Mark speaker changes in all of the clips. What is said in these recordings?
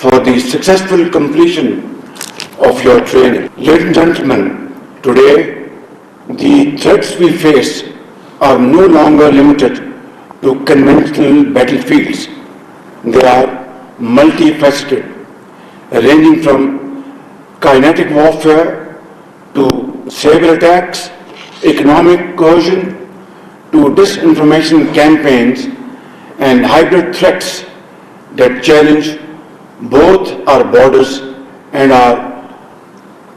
Speaker 1: for the successful completion of your training. Ladies and gentlemen, today the threats we face are no longer limited to conventional battlefields. They are multifaceted, ranging from kinetic warfare to cyber attacks, economic coercion to disinformation campaigns and hybrid threats that challenge both our borders and our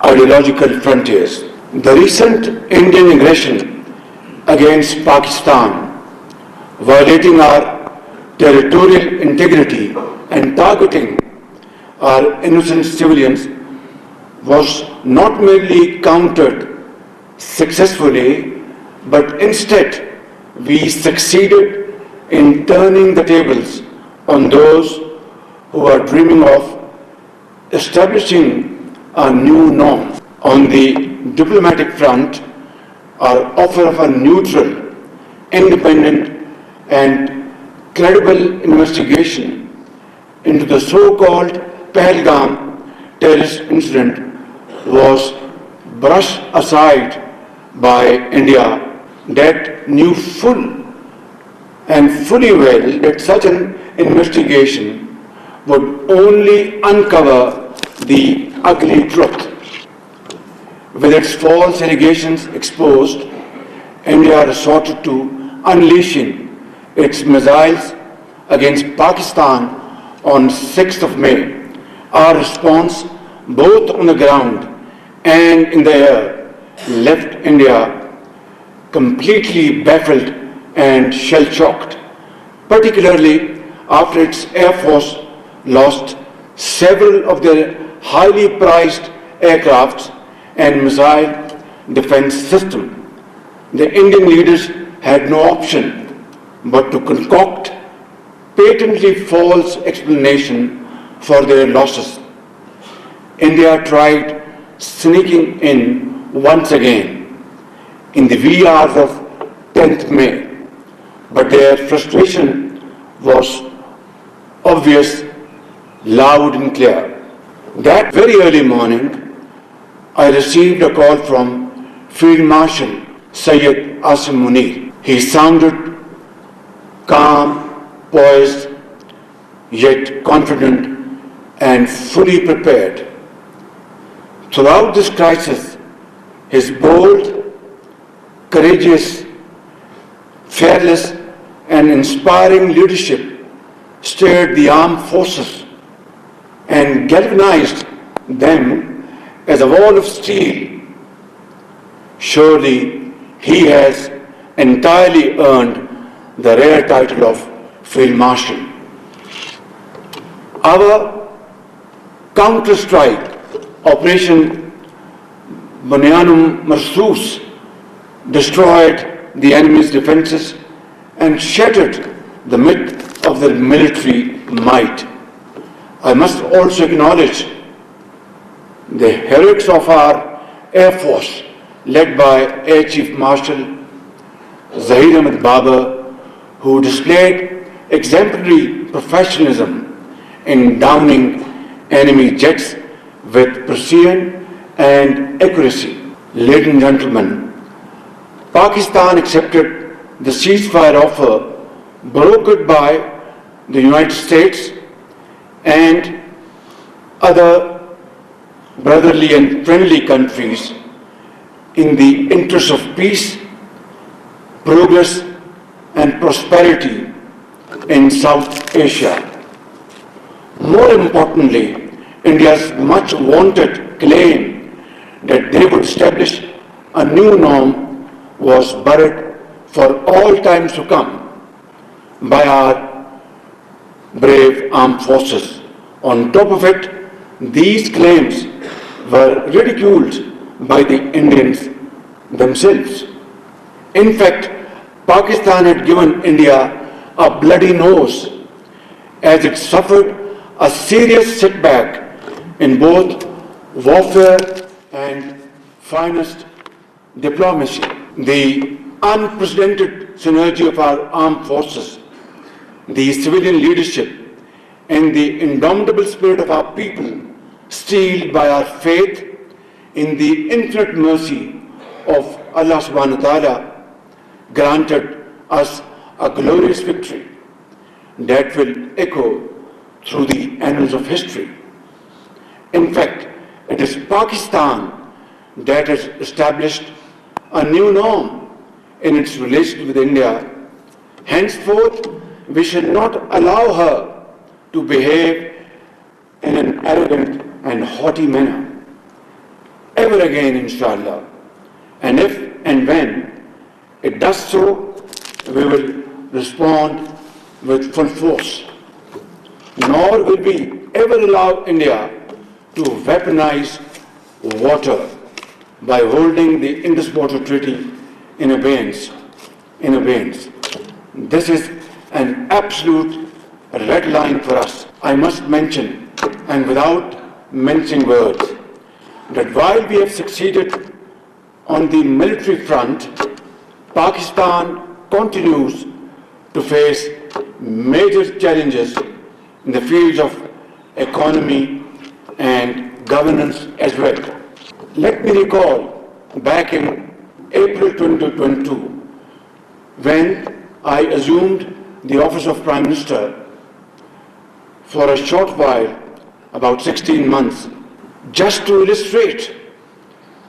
Speaker 1: ideological frontiers. The recent Indian aggression against Pakistan, violating our territorial integrity and targeting our innocent civilians, was not merely countered successfully, but instead we succeeded in turning the tables on those who are dreaming of establishing a new norm. On the diplomatic front, our offer of a neutral, independent and credible investigation into the so-called Pahalgam terrorist incident was brushed aside by India, that knew full and fully well that such an investigation would only uncover the ugly truth. With its false allegations exposed, India resorted to unleashing its missiles against Pakistan on 6th of May. Our response, both on the ground and in the air, left India completely baffled and shell-shocked, particularly after its Air Force lost several of their highly prized aircrafts and missile defense systems. The Indian leaders had no option but to concoct patently false explanation for their losses. India tried sneaking in once again in the wee hours of 10th May, but their frustration was obvious, loud and clear. That very early morning, I received a call from Field Marshal Syed Asim Munir. He sounded calm, poised, yet confident and fully prepared. Throughout this crisis, his bold, courageous, fearless and inspiring leadership stirred the armed forces and galvanized them as a wall of steel. Surely he has entirely earned the rare title of Field Marshal. Our counter-strike Operation Bunyanum Marsus destroyed the enemy's defenses and shattered the myth of their military might. I must also acknowledge the heroics of our Air Force, led by Air Chief Marshal Zahir Ahmed Babar, who displayed exemplary professionalism in downing enemy jets with precision and accuracy. Ladies and gentlemen, Pakistan accepted the ceasefire offer brokered by the United States and other brotherly and friendly countries in the interest of peace, progress and prosperity in South Asia. More importantly, India's much wanted claim that they would establish a new norm was buried for all times to come by our brave armed forces. On top of it, these claims were ridiculed by the Indians themselves. In fact, Pakistan had given India a bloody nose as it suffered a serious setback in both warfare and finest diplomacy. The unprecedented synergy of our armed forces, the civilian leadership, in the indomitable spirit of our people, steeled by our faith in the infinite mercy of Allah subhanahu wa ta'ala, granted us a glorious victory that will echo through the annals of history. In fact, it is Pakistan that has established a new norm in its relations with India. Henceforth, we shall not allow her to behave in an arrogant and haughty manner ever again, inshallah. And if and when it does so, we will respond with full force. Nor will we ever allow India to weaponize water by holding the Indus Water Treaty in abeyance. This is an absolute red line for us. I must mention, and without mincing words, that while we have succeeded on the military front, Pakistan continues to face major challenges in the fields of economy and governance as well. Let me recall back in April 2022, when I assumed the office of Prime Minister for a short while, about 16 months, just to illustrate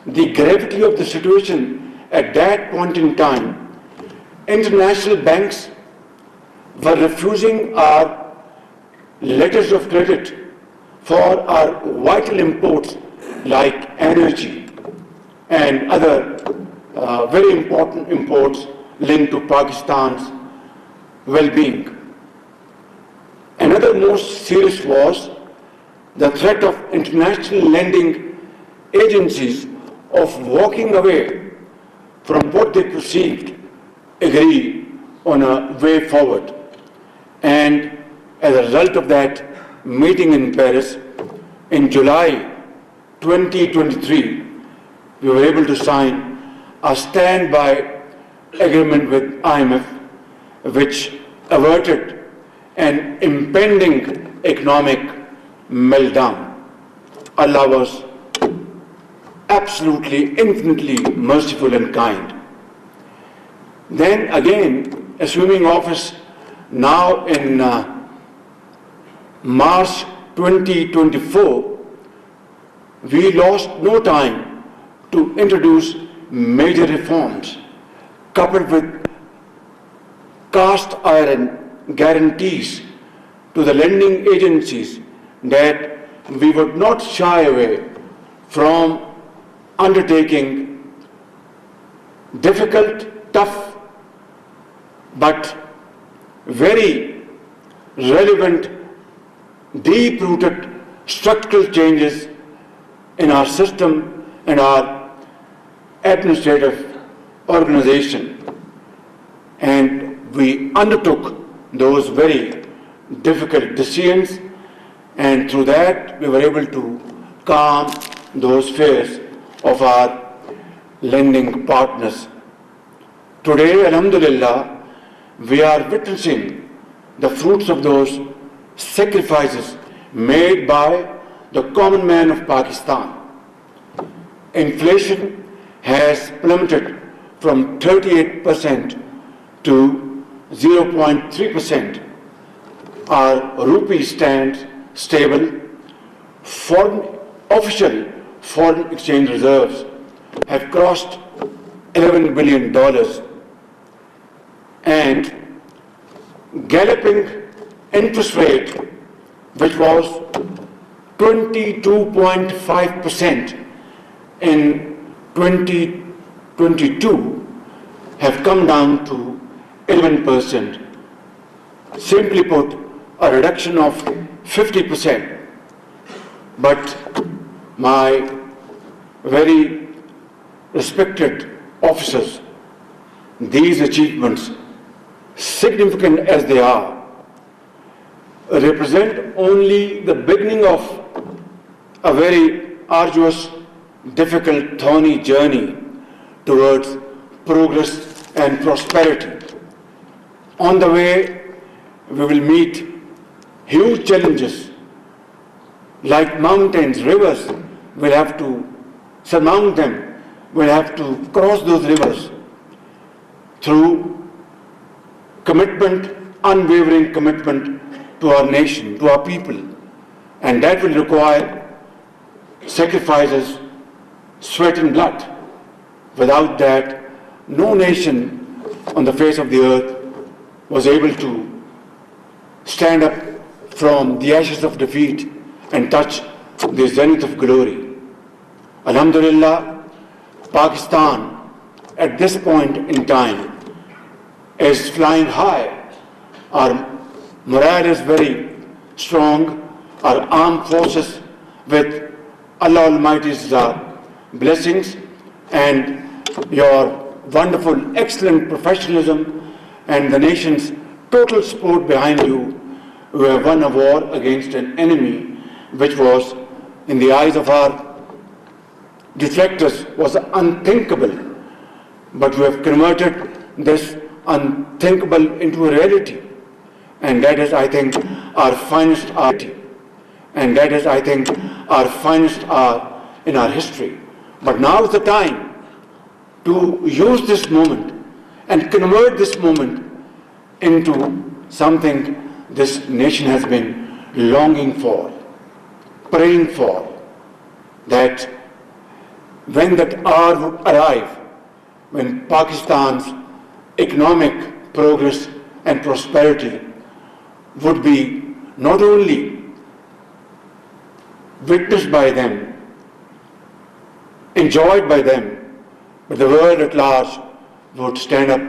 Speaker 1: the gravity of the situation at that point in time. International banks were refusing our letters of credit for our vital imports like energy and other very important imports linked to Pakistan's well-being. Another most serious was the threat of international lending agencies of walking away from what they perceived agree on a way forward. And as a result of that meeting in Paris, in July 2023, we were able to sign a standby agreement with IMF, which averted an impending economic meltdown. Allah was absolutely, infinitely merciful and kind. Then again, assuming office now in March 2024, we lost no time to introduce major reforms coupled with cast iron guarantees to the lending agencies that we would not shy away from undertaking difficult, tough, but very relevant, deep-rooted structural changes in our system and our administrative organization. And we undertook those very difficult decisions, and through that we were able to calm those fears of our lending partners. Today, alhamdulillah, we are witnessing the fruits of those sacrifices made by the common man of Pakistan. Inflation has plummeted from 38% to 0.3%. Our rupee stands stable. Official foreign exchange reserves have crossed $11 billion, and galloping interest rate, which was 22.5% in 2022, have come down to 11%. Simply put, a reduction of 50%. But my very respected officers, these achievements, significant as they are, represent only the beginning of a very arduous, difficult, thorny journey towards progress and prosperity. On the way, we will meet huge challenges like mountains, rivers. We'll have to surmount them. We'll have to cross those rivers through commitment, unwavering commitment to our nation, to our people. And that will require sacrifices, sweat and blood. Without that, no nation on the face of the earth was able to stand up from the ashes of defeat and touch the zenith of glory. Alhamdulillah, Pakistan at this point in time is flying high. Our morale is very strong. Our armed forces, with Allah Almighty's blessings and your wonderful, excellent professionalism and the nation's total support behind you, we have won a war against an enemy which was, in the eyes of our detractors, was unthinkable. But we have converted this unthinkable into a reality. And that is, I think, our finest art. And that is, I think, our finest hour in our history. But now is the time to use this moment and convert this moment into something this nation has been longing for, praying for, that when that hour would arrive, when Pakistan's economic progress and prosperity would be not only witnessed by them, enjoyed by them, but the world at large would stand up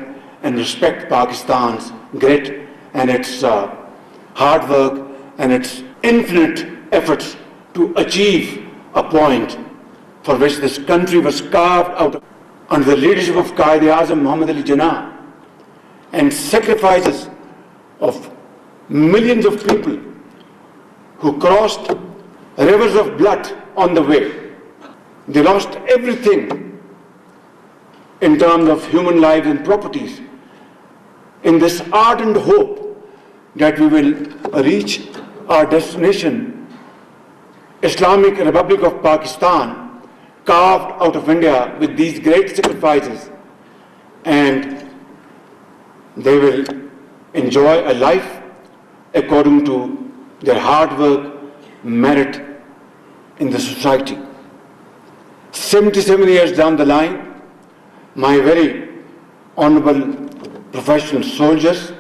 Speaker 1: and respect Pakistan's grit and its hard work and its infinite efforts to achieve a point for which this country was carved out under the leadership of Quaid-e-Azam Muhammad Ali Jinnah, and sacrifices of millions of people who crossed rivers of blood on the way. They lost everything in terms of human lives and properties in this ardent hope that we will reach our destination, Islamic Republic of Pakistan, carved out of India with these great sacrifices, and they will enjoy a life according to their hard work, merit in the society. 77 years down the line, my very honorable professional soldiers,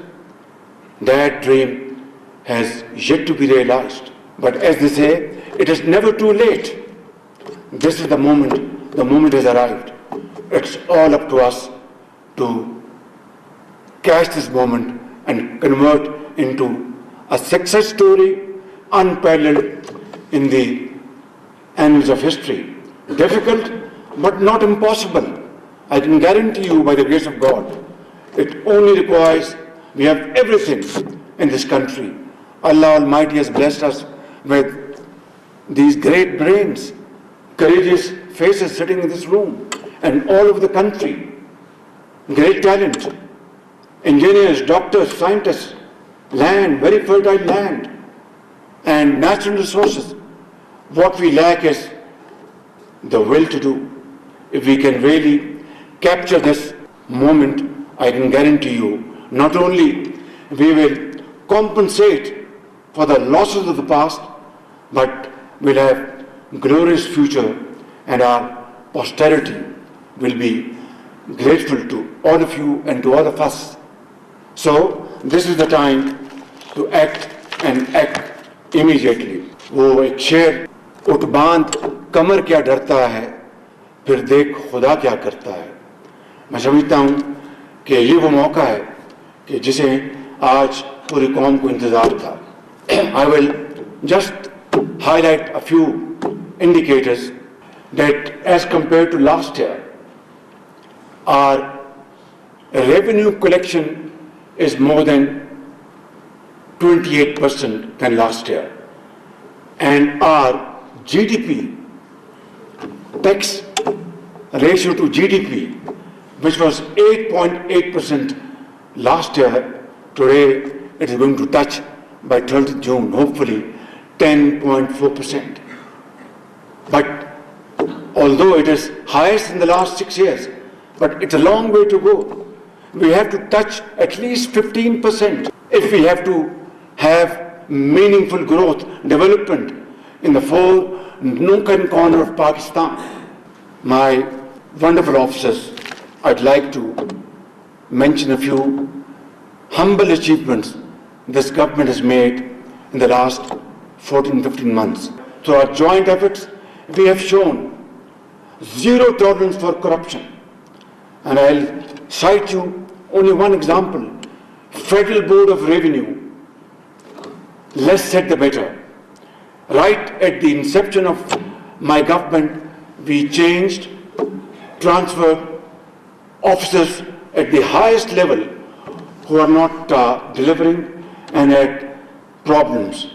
Speaker 1: that dream has yet to be realized. But as they say, it is never too late. This is the moment has arrived. It's all up to us to catch this moment and convert into a success story unparalleled in the annals of history. Difficult, but not impossible. I can guarantee you by the grace of God. It only requires, we have everything in this country. Allah Almighty has blessed us with these great brains, courageous faces sitting in this room and all over the country. Great talent, engineers, doctors, scientists, land, very fertile land, and natural resources. What we lack is the will to do. If we can really capture this moment, I can guarantee you, not only we will compensate for the losses of the past, but we'll have glorious future, and our posterity will be grateful to all of you and to all of us. So this is the time to act and act immediately. वो एक शेर, उठ बांध कमर क्या डरता है, फिर देख खुदा क्या करता है. मैं समझता हूँ कि ये वो मौका है कि जिसे आज पूरी कौम को इंतजार था. I will just highlight a few indicators that as compared to last year, our revenue collection is more than 28% than last year. And our GDP, tax ratio to GDP, which was 8.8% last year, today it is going to touch by 30th June, hopefully 10.4%. But although it is highest in the last 6 years, but it's a long way to go. We have to touch at least 15% if we have to have meaningful growth, development in the four nook and corner of Pakistan. My wonderful officers, I'd like to mention a few humble achievements this government has made in the last 14-15 months. Through our joint efforts, we have shown zero tolerance for corruption. And I'll cite you only one example. Federal Board of Revenue, less said the better. Right at the inception of my government, we changed, transferred officers at the highest level who are not delivering and had problems.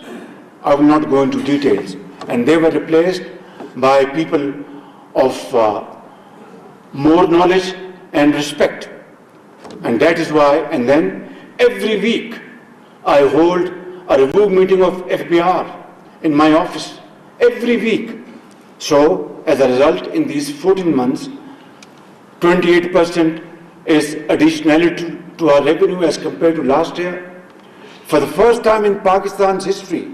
Speaker 1: I will not go into details. And they were replaced by people of more knowledge and respect. And that is why, and then every week I hold a review meeting of FBR in my office, every week. So, as a result, in these 14 months, 28% is additionality to our revenue as compared to last year. For the first time in Pakistan's history,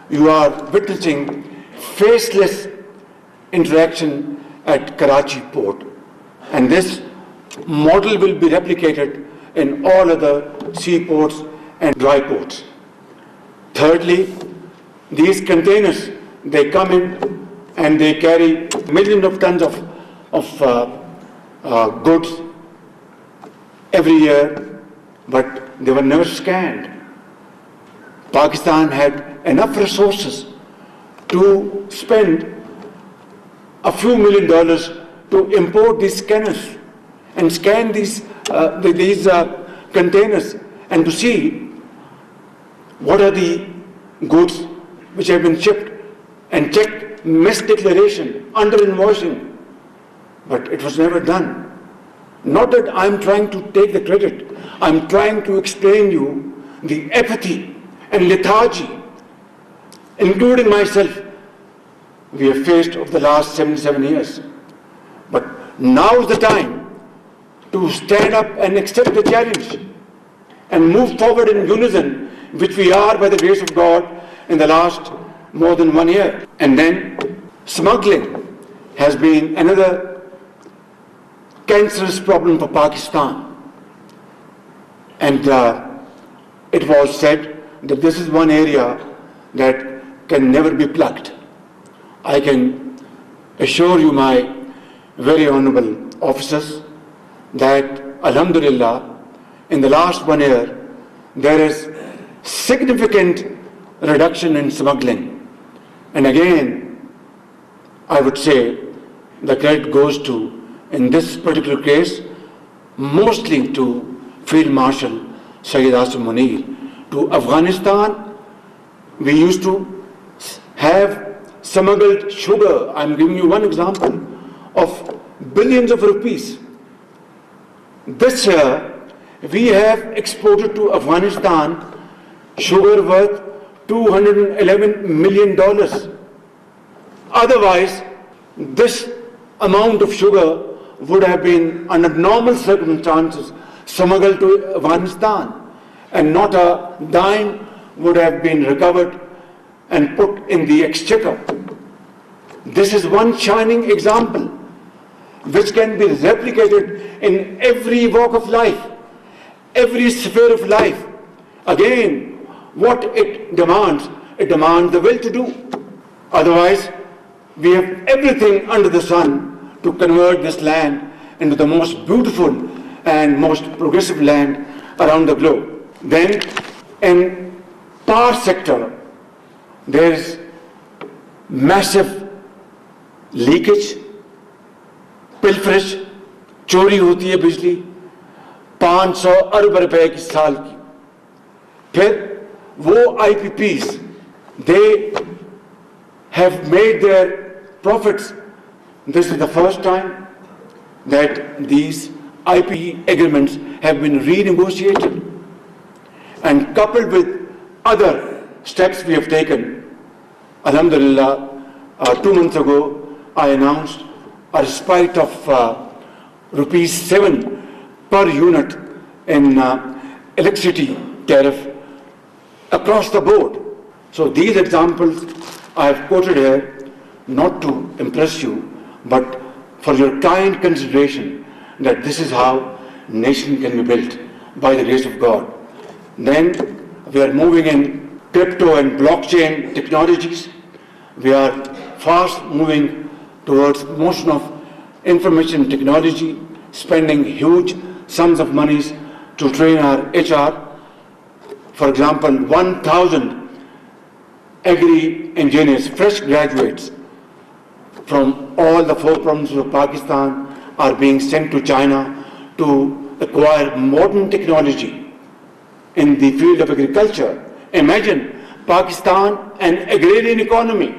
Speaker 1: you are witnessing faceless interaction at Karachi port. And this model will be replicated in all other seaports and dry ports. Thirdly, these containers, they come in and they carry millions of tons of goods every year, but they were never scanned. Pakistan had enough resources to spend a few $1 million to import these scanners and scan these containers and to see what are the goods which have been shipped and check mess declaration, under invoicing. But it was never done. Not that I'm trying to take the credit. I'm trying to explain you the apathy and lethargy, including myself, we have faced over the last 77 years. But now is the time to stand up and accept the challenge and move forward in unison, which we are by the grace of God in the last more than 1 year. And then smuggling has been another cancerous problem for Pakistan. And it was said that this is one area that can never be plugged. I can assure you, my very honorable officers, that Alhamdulillah, in the last 1 year, there is significant reduction in smuggling. And again, I would say the credit goes to, in this particular case, mostly to Field Marshal Sayyid Asim Munir. To Afghanistan, we used to have smuggled sugar. I'm giving you one example of billions of rupees. This year, we have exported to Afghanistan sugar worth $211 million. Otherwise, this amount of sugar would have been, under normal circumstances, smuggled to Afghanistan, and not a dime would have been recovered and put in the exchequer. This is one shining example which can be replicated in every walk of life, every sphere of life. Again, what it demands the will to do. Otherwise, we have everything under the sun to convert this land into the most beautiful and most progressive land around the globe. Then, in power sector, there is massive leakage, pilferage, चोरी होती है बिजली 500 अरब रुपए की साल की. फिर वो IPPs, they have made their profits. This is the first time that these IPP agreements have been renegotiated, and coupled with other steps we have taken. Alhamdulillah, 2 months ago, I announced a respite of rupees 7 per unit in electricity tariff across the board. So these examples I have quoted here not to impress you, but for your kind consideration that this is how nation can be built by the grace of God. Then we are moving in crypto and blockchain technologies. We are fast moving towards motion of information technology, spending huge sums of monies to train our HR. For example, 1,000 agri engineers, fresh graduates from all the 4 provinces of Pakistan are being sent to China to acquire modern technology in the field of agriculture. Imagine Pakistan, an agrarian economy,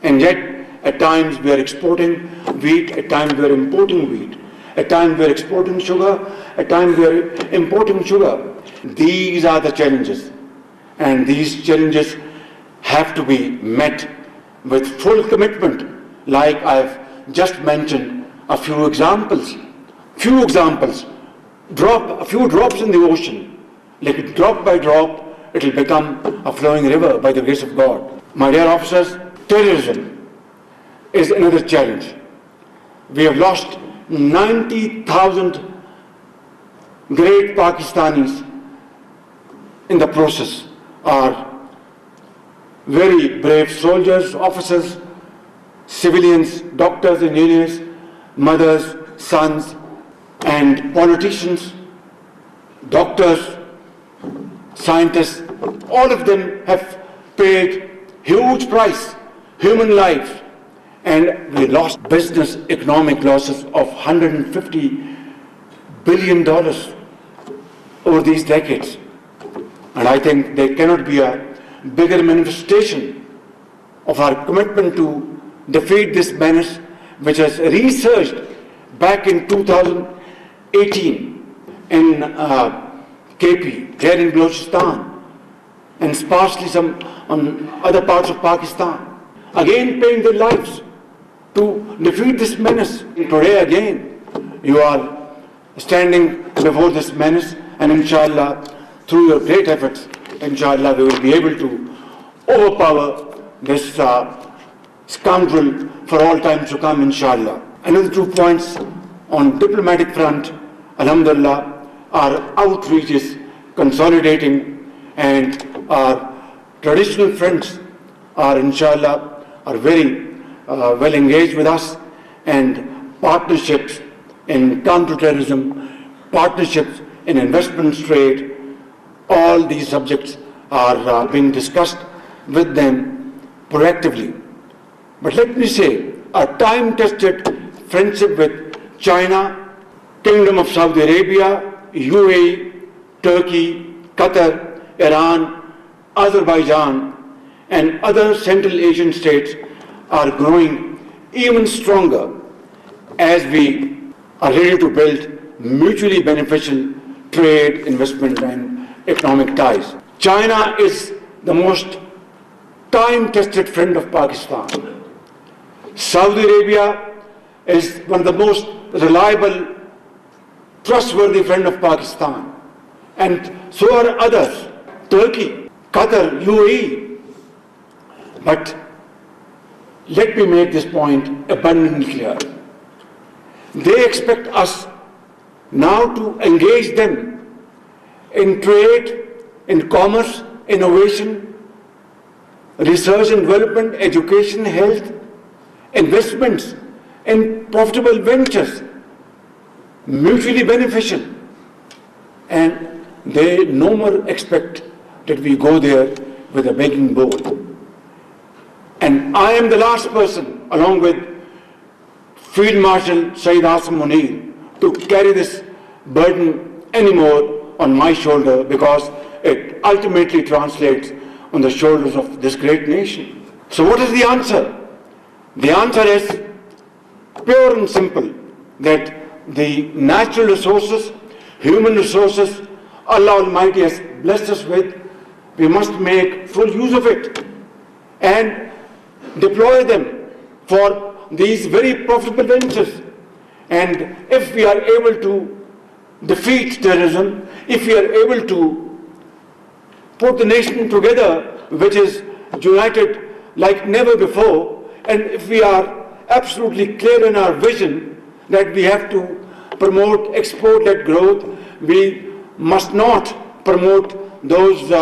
Speaker 1: and yet at times we are exporting wheat, at times we are importing wheat, at times we are exporting sugar, at times we are importing sugar. These are the challenges, and these challenges have to be met with full commitment, like I have just mentioned a few examples. Drop a few drops in the ocean, like drop by drop, it will become a flowing river by the grace of God. My dear officers, terrorism is another challenge. We have lost 90,000 great Pakistanis in the process. Are very brave soldiers, officers, civilians, doctors, engineers, mothers, sons, and politicians, doctors, scientists. All of them have paid huge price, human life, and we lost business economic losses of $150 billion over these decades. And I think there cannot be a bigger manifestation of our commitment to defeat this menace, which has resurged back in 2018 in KP, here in Balochistan, and sparsely some on other parts of Pakistan, again paying their lives to defeat this menace. And today again, you are standing before this menace, and inshallah, through your great efforts, inshallah, we will be able to overpower this scoundrel for all time to come, inshallah. Another 2 points on diplomatic front. Alhamdulillah, our outreach is consolidating, and our traditional friends are, inshallah, are very well engaged with us, and partnerships in counterterrorism, partnerships in investment trade, all these subjects are being discussed with them proactively. But let me say, a time-tested friendship with China, Kingdom of Saudi Arabia, UAE, Turkey, Qatar, Iran, Azerbaijan, and other Central Asian states are growing even stronger as we are ready to build mutually beneficial trade, investment, and economic ties. China is the most time-tested friend of Pakistan. Saudi Arabia is one of the most reliable, trustworthy friend of Pakistan. And so are others, Turkey, Qatar, UAE. But let me make this point abundantly clear. They expect us now to engage them in trade, in commerce, innovation, research and development, education, health, investments, in profitable ventures, mutually beneficial. And they no more expect that we go there with a begging bowl. And I am the last person, along with Field Marshal Sayyid Asim Munir, to carry this burden anymore on my shoulder, because it ultimately translates on the shoulders of this great nation. So what is the answer? The answer is pure and simple, that the natural resources, human resources, Allah Almighty has blessed us with, We must make full use of it and deploy them for these very profitable ventures. And if we are able to defeat terrorism, if we are able to put the nation together, which is united like never before, and if we are absolutely clear in our vision that we have to promote export-led growth, we must not promote those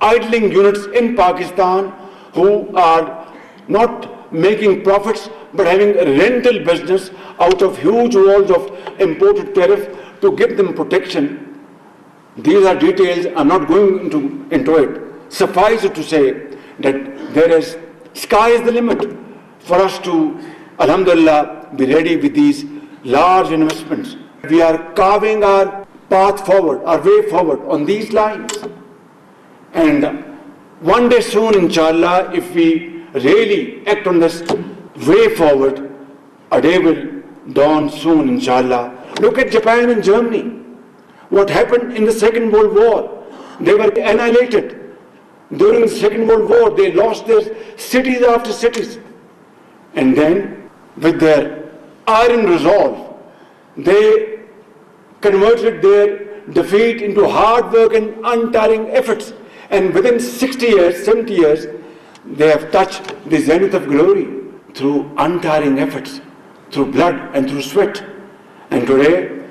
Speaker 1: idling units in Pakistan who are not making profits but having a rental business out of huge walls of imported tariff to give them protection. These are details. I'm not going into it. Suffice it to say that there is, sky is the limit for us to, alhamdulillah, be ready with these large investments. We are carving our path forward, our way forward on these lines. And one day soon, inshallah, if we really act on this way forward, a day will dawn soon, inshallah. Look at Japan and Germany. What happened in the Second World War? They were annihilated. During the Second World War, they lost their cities after cities. And then, with their iron resolve, they converted their defeat into hard work and untiring efforts. And within 60 years, 70 years, they have touched the zenith of glory through untiring efforts, through blood and through sweat. And today,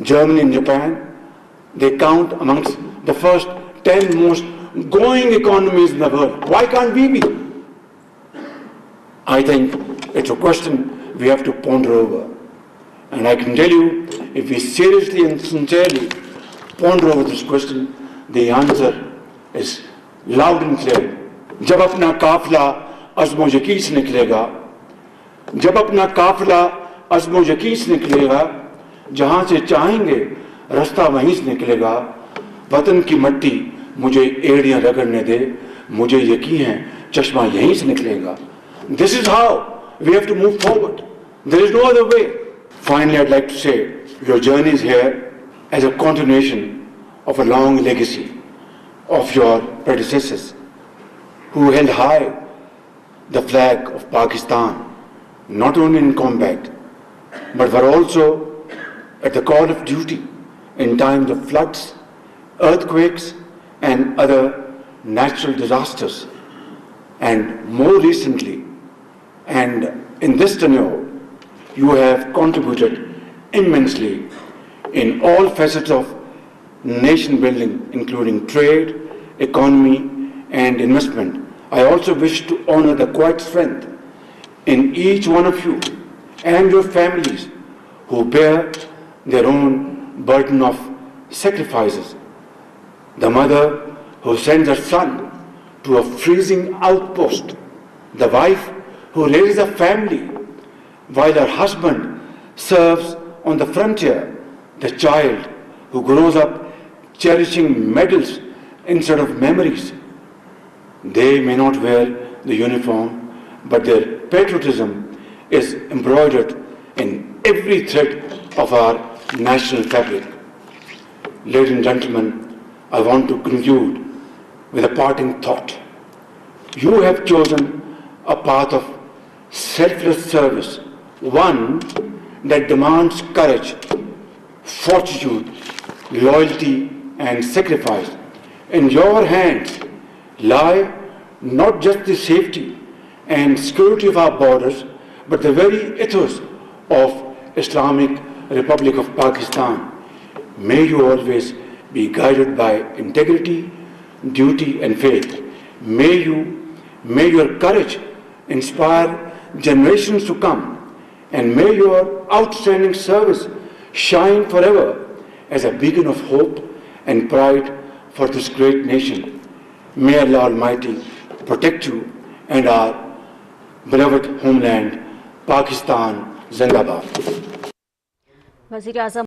Speaker 1: Germany and Japan, they count amongst the first 10 most growing economies in the world. Why can't we be? I think it's a question we have to ponder over. And I can tell you, if we seriously and sincerely ponder over this question, the answer is loud and clear. जब अपना काफिला अज़्म यकीन से निकलेगा, जब अपना काफिला अज़्म यकीन से निकलेगा, जहाँ से चाहेंगे रास्ता वहीं से निकलेगा, वतन की मट्टी मुझे एड़ियाँ रगड़ने दे, मुझे यकीन है चश्मा यहीं से निकलेगा. This is how we have to move forward. There is no other way. Finally, I'd like to say, your journey is here as a continuation of a long legacy of your predecessors who held high the flag of Pakistan, not only in combat, but were also at the call of duty in times of floods, earthquakes, and other natural disasters. And more recently, and in this tenure, you have contributed immensely in all facets of nation building, including trade, economy, and investment. I also wish to honor the quiet strength in each one of you and your families who bear their own burden of sacrifices. The mother who sends her son to a freezing outpost, the wife who raises a family while her husband serves on the frontier, the child who grows up cherishing medals instead of memories. They may not wear the uniform, but their patriotism is embroidered in every thread of our national fabric. Ladies and gentlemen, I want to conclude with a parting thought. You have chosen a path of selfless service, one that demands courage, fortitude, loyalty, and sacrifice. In your hands lie not just the safety and security of our borders, but the very ethos of Islamic Republic of Pakistan. May you always be guided by integrity, duty, and faith. May your courage inspire generations to come, and may your outstanding service shine forever as a beacon of hope and pride for this great nation. May Allah Almighty protect you and our beloved homeland, Pakistan. Zindabad.
Speaker 2: वज़ीर-ए-आज़म